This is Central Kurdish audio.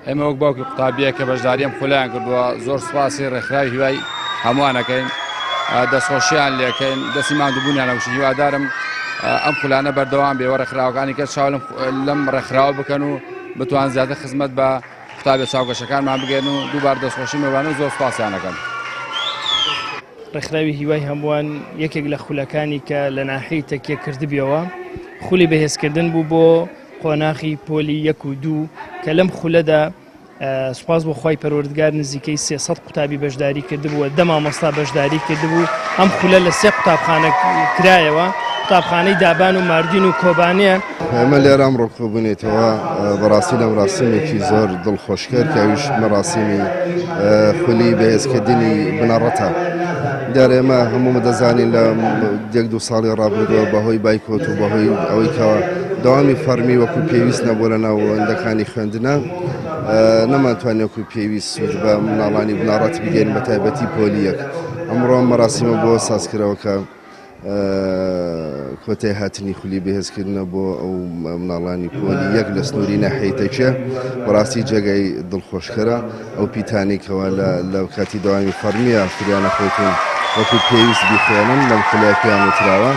ئێمە وەک باوکی قوتابیە کە بەشداری ئەم خولایان کردووە زۆر سوپاسی ڕێکخراوی هیوای هەمووانەکەین دەستخۆشییان لێکەین دەستی ماندووبوونیان لەوشی هیوادارم ئەم خولانە بەردەوام بێ ڕێکخراوەکانی کە چاو لەم ڕێکخراوە بکەن و بتوان زیاتر خزمەت بە قوتابیە چاوگەشەکانمان بگەن و دووبار دەستخۆشی میوانە و زۆر سوپاسیانەکەن. ڕێکخراوی هیوای هەمووان یەکێک لە خولەکانی کە لە ناحەی تەکیە کردبیەوە خولی بەهێزکردن بوو بۆ قۆناغی پۆلی 1 و 2 کە لەم خولەدا سوپاس بۆ خی پەروەردگار نزیکەی 300 قوتابی بەشداری کردبووە 10 مامۆستا بەشداری کردبوو ئەم خولە لە 3 قوتابخانە کرایەوە قوتابخانەی دابان و ماردین و کۆبانەیە. ئەمە لێرە ئەمڕۆ کۆبوونێتەوە بەڕاستی لە مراسمێکی زۆر دڵخۆشکەر کە ئەویش مەراسیمی خولی بەهێزکردنی بنەڕەتە. دیارە ئێمە هەموو دەزانین لە 1-2 ساڵی ڕابردووە بەهۆی بایکۆت و بەهۆی ئەوەی کەەوە داوامی فەرمی وەکو پێویست نەبووە لە ناو ئەوەندەکانی خوێندنە نەمانتوانێت وەکو پێویست سوود بە مناڵانی بنەڕەت بگەین بە تایبەتی پۆلیەک. ئەمڕۆ مەراسیمە بۆ سازکراوە کە کۆتای هاتنی خولی بەهێزکردنە بۆ ئەو مناڵانی پۆلی یەک لە سنووری ناحەیەتەکە بەڕاستی جێگای دڵخۆشکەرە ئەو پیتانێکەوە لە کاتی داوامی فەرمیە فریانە خۆتون وەکو پێویست بیخوێنن لەم خولای پێیان وتراوە.